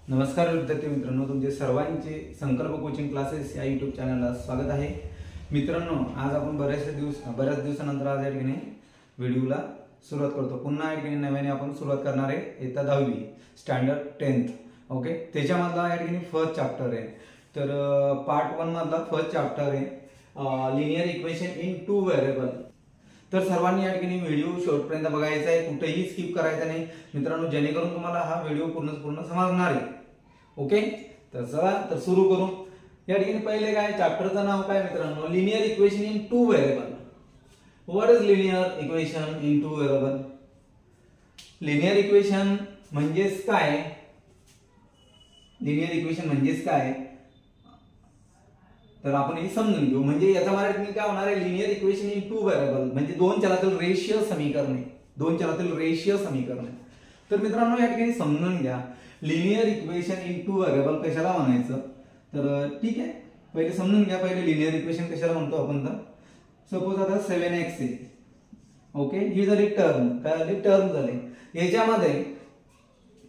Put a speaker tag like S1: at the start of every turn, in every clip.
S1: नमस्कार विद्यार्थी मित्रांनो, तुमचे सर्वांचे संकल्प कोचिंग क्लासेस या यूट्यूब चॅनलला स्वागत आहे। मित्रांनो, आज आपण बऱ्याच दिवसानंतर आज या ठिकाणी व्हिडिओला सुरुवात करतो। पुन्हा या ठिकाणी नव्याने आपण सुरुवात करणार आहे इयत्ता 10वी स्टँडर्ड 10th। ओके, त्याच्यामधला या ठिकाणी फर्स्ट चॅप्टर आहे। तर पार्ट 1 मधला फर्स्ट चॅप्टर आहे linear equation in two variable. तर सर्वांनी या ठिकाणी व्हिडिओ शेवटपर्यंत बघायचा आहे, कुठेही स्किप करायचा नाही मित्रांनो, जेणेकरून तुम्हाला हा व्हिडिओ पूर्ण समजणार आहे। ओके, तर चला तर सुरू करू। या ठिकाणी पहिले काय चॅप्टरचं नाव काय मित्रांनो, linear equation in two variable. What is linear equation in two variable? Linear equation म्हणजेच काय? लिनियर इक्वेशन म्हणजेच काय तर आपण हे समजून घेऊ। म्हणजे याचा मराठीत काय होणार आहे, linear equation in two variable म्हणजे दोन चलातील रेषीय समीकरणे, दोन चलातील रेषीय समीकरणे। तर मित्रांनो या ठिकाणी समजून घ्या, linear equation in two variable कशाला म्हणायचं। तर ठीक आहे, पहिले समजून घ्या, पहिले लिनियर इक्वेशन कशाला म्हणतो आपण। तर सपोज आता 7x आहे, ओके, ही झाली टर्म, काय झाली टर्म झाली। याच्यामध्ये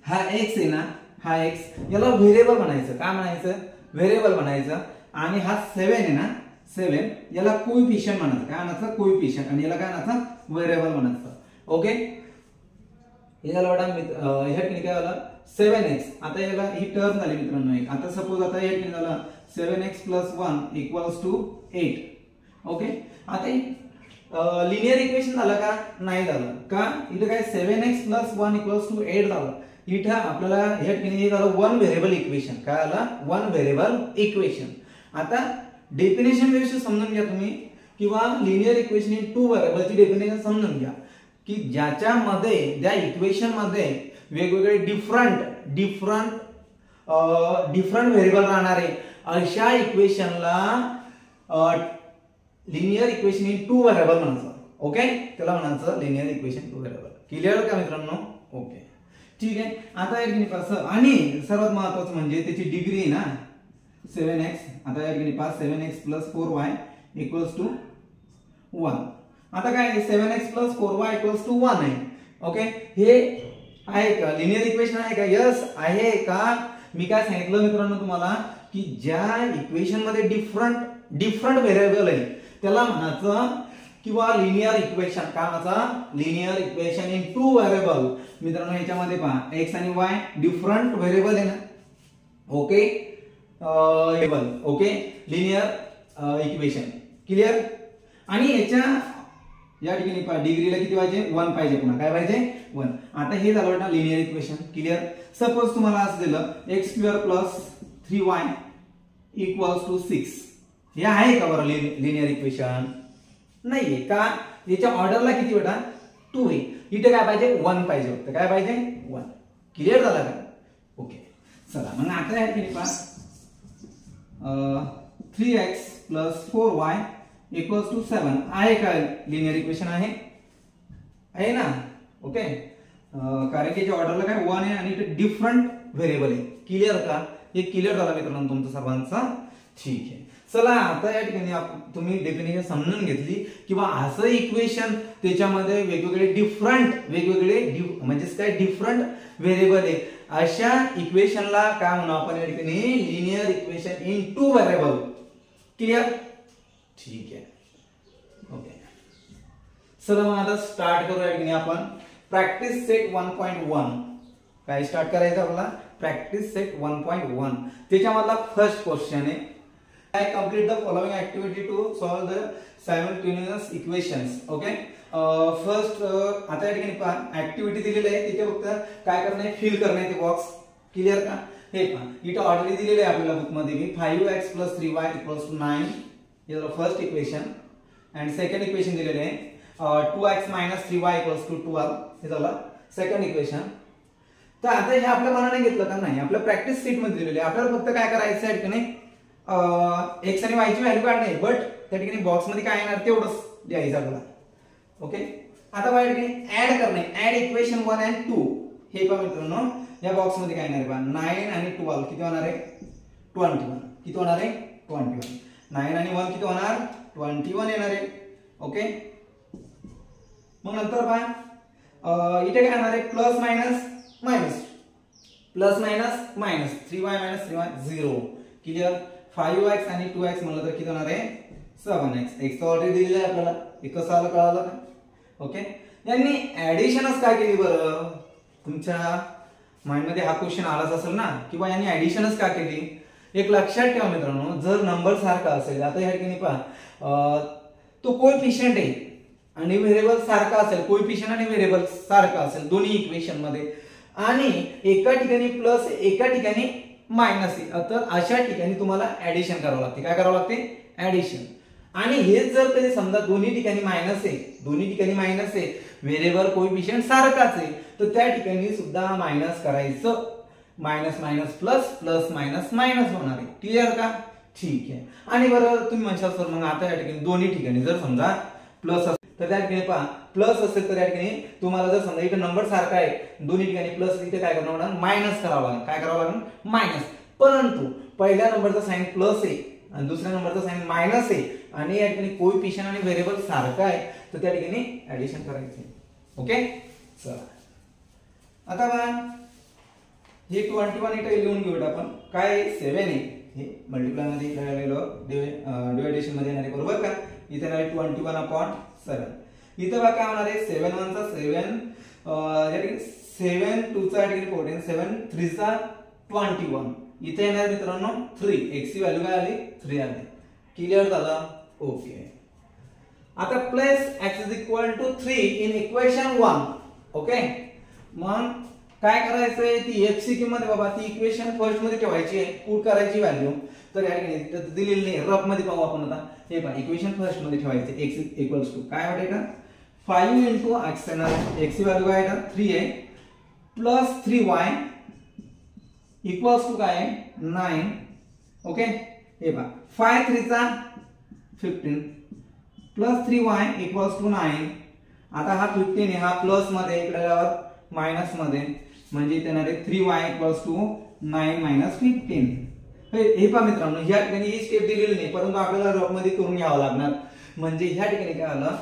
S1: हा x आहे ना, हा x याला व्हेरिएबल म्हणायचं। काय म्हणायचं? व्हेरिएबल म्हणायचं। आणि हा 7 आहे ना, 7 याला कोएफिशिएंट म्हणायचं। काय म्हणायचं? कोएफिशिएंट। आणि याला काय म्हणायचं? व्हेरिएबल म्हणायचं। ओके, याला वाटा ह्या ठिकाणी काय झालं 7x। आता याला ही टर्म झाली मित्रांनो एक। आता सपोज आता या ठिकाणी झाला 7x + 1 = 8। ओके, आता लिनियर इक्वेशन झालं का? नाही झालं। का? इथे काय 7x + 1 = 8 झालं। इथे आपल्याला या ठिकाणी हे झालं वन व्हेरिएबल इक्वेशन। काय आलं? One variable equation. आता डेफिनेशन व्यवस्थित समजून घ्या तुम्ही, किंवा लिनियर इक्वेशन इन टू व्हेरिएबलची डेफिनेशन समजून घ्या, की ज्याच्यामध्ये ज्या इक्वेशन मध्ये वेगवेगळे डिफरंट व्हेरिएबल राहणार आहे अशा इक्वेशनला linear equation in two variable म्हणायचं। ओके, त्याला म्हणायचं linear equation two variable. Clear का मित्रांनो? ओके, ठीक आहे। आता या ठिकाणी कसं, आणि सर्वात महत्त्वाचं म्हणजे त्याची डिग्री आहे ना 7x। आता या ठिकाणी 7x + 4y = 1। आता काय 7x + 4y = 1 आहे। ओके, हे आहे का लिनियर इक्वेशन? आहे का? यस आहे का? मी काय सांगितलं मित्रांनो तुम्हाला, की ज्या इक्वेशन मध्ये डिफरंट व्हेरिएबल आहे त्याला म्हणायचं किंवा लिनियर इक्वेशन। काय म्हणायचं? Linear equation in two variable. मित्रांनो याच्यामध्ये पहा x आणि y डिफरंट व्हेरिएबल आहे ना। Okay, okay, linear equation. Clear? आणि याच्या या ठिकाणी पहा डिग्रीला किती पाहिजे? 1 पाहिजे। पुन्हा काय पाहिजे? 1। आता हे झालं ना लिनियर इक्वेशन। क्लिअर? सपोज तुम्हाला असं दिलं x² + 3y = 6। हे आहे का बरं लिनियर इक्वेशन? नाहीये। का? याच्या ऑर्डरला किती बेटा? 2 आहे। इथे काय पाहिजे? 1 पाहिजे होतं। काय पाहिजे? 1। क्लिअर झालं का? ओके, चला मग आता या ठिकाणी पहा 3x + 4y = 7 आहे का लिनियर इक्वेशन? आहे ना। ओके, कारण की ऑर्डरला काय 1 आहे आणि इथे डिफरंट व्हेरिएबल आहे। क्लिअर का? हे क्लिअर झालं मित्रांनो तुमचं सर्वांचा? ठीक आहे, चला आता या ठिकाणी तुम्ही डेफिनेशन समजून घेतली, किंवा असं इक्वेशन त्याच्यामध्ये वेगवेगळे म्हणजे काय डिफरंट व्हेरिएबल आहे अशा इक्वेशनला काय म्हणू आपण या ठिकाणी? Linear equation in two variable. Clear? ठीक आहे, ओके, चला मग आता स्टार्ट करू। या ठिकाणी आपण प्रॅक्टिस सेट 1.1 काय स्टार्ट करायचं आपल्याला? प्रॅक्टिस सेट 1.1 त्याच्यामधला फर्स्ट क्वेश्चन आहे, I complete the following activity to solve the simultaneous equations. Okay, first आता या ठिकाणी पहा ऍक्टिव्हिटी दिलेली आहे, तिथे फक्त काय करणे? फिल करणे ते बॉक्स। क्लिअर का? हे पहा इथे ऑलरेडी दिलेले आहे आपल्याला बुक मध्ये की 5x + 3y = 9 हे झालं first equation. And second equation दिलेले आहे 2x - 3y = 12 हे झालं सेकंड इक्वेशन। तर आता हे आपल्या मनाने घेतलं का? नाही, आपल्या प्रॅक्टिस सीट मध्ये दिलेले आहे। आपल्याला फक्त काय करायचं आहे ठिकाणी x आणि y ची व्हॅल्यू काढणे, बट त्या ठिकाणी बॉक्स मध्ये काय येणार तेवढंच द्यायचं आपल्याला। ओके, आता बाहेर ठिकाणी ऍड करणे, ऍड इक्वेशन 1 आणि 2 हे पहा मित्रांनो या बॉक्स मध्ये काय येणार आहे? 9 आणि 12 किती होणार आहे? 21। किती होणार आहे? 21। 9 आणि 1 किती होणार? 21 येणार आहे। ओके, मग नंतर पहा इथे काय येणार आहे? Plus minus minus plus minus minus 3y minus 3y 0. Clear. 5x आणि 2x म्हणलं तर किती होणार आहे 7x. x तर ऑलरेडी दिलेलं आहे आपल्याला. हे कसं आलं कळालं का. ओके. यांनी ऍडिशनच काय केली बरं. तुमच्या माइंड मध्ये हा क्वेश्चन आलाच असेल ना किंवा यांनी ऍडिशनच का केली. एक लक्षात ठेवा मित्रांनो, जर नंबर सारखा असेल, आता या ठिकाणी पहा तो कोएफिशियंट आहे आणि व्हेरिएबल सारखा असेल, कोएफिशियंट आणि व्हेरिएबल सारखा असेल दोन्ही इक्वेशन मध्ये, आणि एका ठिकाणी प्लस एका ठिकाणी मायनस आहे, तर अशा ठिकाणी तुम्हाला ऍडिशन करावं लागते. काय करावं लागते ऍडिशन. आणि हेच जर कधी समजा दोन्ही ठिकाणी मायनस आहे, दोन्ही ठिकाणी मायनस आहे, व्हेरिएबल कोएफिशियंट सारखाच आहे, तर त्या ठिकाणी सुद्धा मायनस करायचं. Minus minus plus plus minus minus होणार आहे. क्लिअर का. ठीक आहे. आणि बरं तुम्ही म्हणशाल सर मग आता या ठिकाणी दोन्ही ठिकाणी जर समजा प्लस असेल तर त्या ठिकाणी पहा प्लस असेल तर या ठिकाणी तुम्हाला जर समजा इथे नंबर सारखा आहे दोन्ही ठिकाणी प्लस, इथे काय करावं लागणार मायनस करावं लागेल. काय करावं लागेल मायनस. परंतु पहिल्या नंबरचा साइन प्लस आहे आणि दुसऱ्या नंबरचा साइन मायनस आहे आणि या ठिकाणी कोएफिशियंट आणि व्हेरिएबल सारखा आहे, तर त्या ठिकाणी ऍडिशन करायचे. ओके. चला आता बघा हे 21 इथे लिहून घेऊया आपण. काय 7 आहे हे मल्टिप्लाय मध्ये डिव्हिडेशन मध्ये येणार आहे बरोबर का. इथे येणार आहे 21/7. इथे बघा काय होणार आहे 7 1 चा 7 7 2 चा 14 7 3 चा 21. इथे येणार मित्रांनो 3. x ची व्हॅल्यू काय आली 3 आली. क्लिअर झालं. ओके. आता place x = 3 in equation 1. Okay. मग काय करायचंय ती x ची किंमत आहे बाबा ती इक्वेशन फर्स्ट मध्ये ठेवायची आहे, पुट करायची व्हॅल्यू. तर या ठिकाणी दिलेली नाही, रफ मध्ये पाहू आपण आता. हे पहा इक्वेशन फर्स्ट मध्ये ठेवायचे x = काय वाटेल का 5 * x येणार. x ची व्हॅल्यू काय आहे 3 आहे प्लस 3y इक्वल्स टू काय 9. ओके. हे पहा 5 3 चा 15 प्लस 3y इक्वल्स टू 9. आता हा 15 आहे हा प्लस मध्ये इकडे आल्यावर मायनस मध्ये, म्हणजे इथे येणार आहे 3y इक्वल्स टू 9 - 15. हे पहा मित्रांनो ह्या ठिकाणी ही स्टेप दिलेली नाही, परंतु आपल्याला रफ मध्ये करून घ्यावं लागणार. म्हणजे ह्या ठिकाणी काय आलं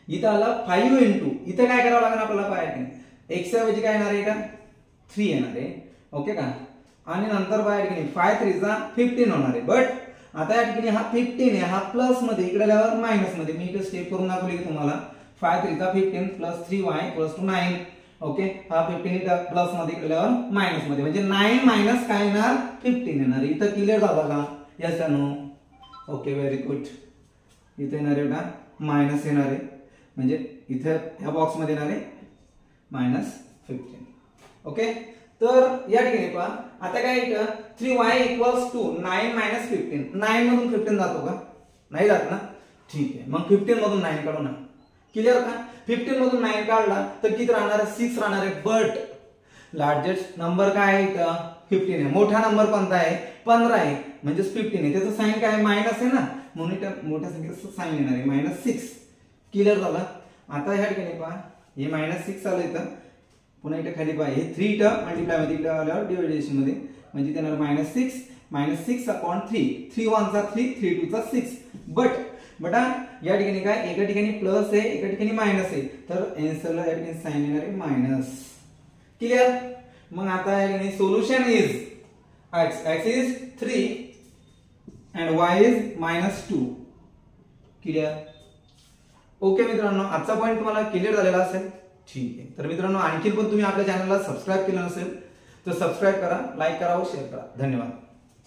S1: इथं आलं 5 * इथे काय करावं लागणार आपल्याला पाहिजे x ऐवजी काय येणार आहे का 3 येणार आहे. ओके का. आणि नंतर बाय ठिकाणी 5 3 चा 15 होणार आहे. बट आता या ठिकाणी हा 15 आहे हा प्लस मध्ये इकडे आल्यावर मायनस मध्ये. मी इथे स्टेप करून दाखवली की तुम्हाला 5 3 चा 15 plus 3y equals to 9. Okay. हा 15 इथं प्लस मध्ये इकडे आल्यावर मायनस मध्ये, म्हणजे 9 मायनस काय येणार 15 येणार. इथं क्लिअर झालं का. Yes no. Okay very good. इथे येणार आहे का मायनस येणार आहे, म्हणजे इथे ह्या बॉक्स मध्ये येणार आहे -15. ओके. तर या ठिकाणी पहा आता काय इथं 3y इक्वल्स टू 9 - 15. 9 मधून 15 जातो का नाही जात ना. ठीक आहे. मग 15 मधून 9 काढू ना. क्लिअर का. 15 मधून 9 काढला तर किती राहणार आहे 6 राहणार आहे. बट लार्जेस्ट नंबर काय आहे इथं 15 आहे. मोठा नंबर कोणता आहे 15 आहे, म्हणजे 15 आहे. त्याचं साइन काय मायनस आहे ना, म्हणून इथं मोठ्या संख्येचं साइन येणार आहे -6. क्लिअर झालं. आता ह्या ठिकाणी पहा हे -6 आलं इथं. पुन्हा इथे खाली पहा हे 3 इथं मल्टिप्लाय मध्ये इकडे आल्यावर डिव्हिडेशन मध्ये, म्हणजे येणार -6 -6/3. 3 1 चा 3 3 2 चा 6. बट या ठिकाणी काय एका ठिकाणी प्लस आहे एका ठिकाणी मायनस आहे, तर आन्सरला या ठिकाणी साइन येणार आहे मायनस. क्लिअर. मग आता या ठिकाणी solution is x is 3 and y is -2. Clear. Okay मित्रांनो आजचा पॉइंट तुम्हाला क्लिअर झालेला असेल. ठीक आहे. तर मित्रांनो आणखी पण तुम्ही आपल्या चॅनलला सबस्क्राईब केलं नसेल तर सबस्क्राईब करा, लाईक करा व शेअर करा. धन्यवाद.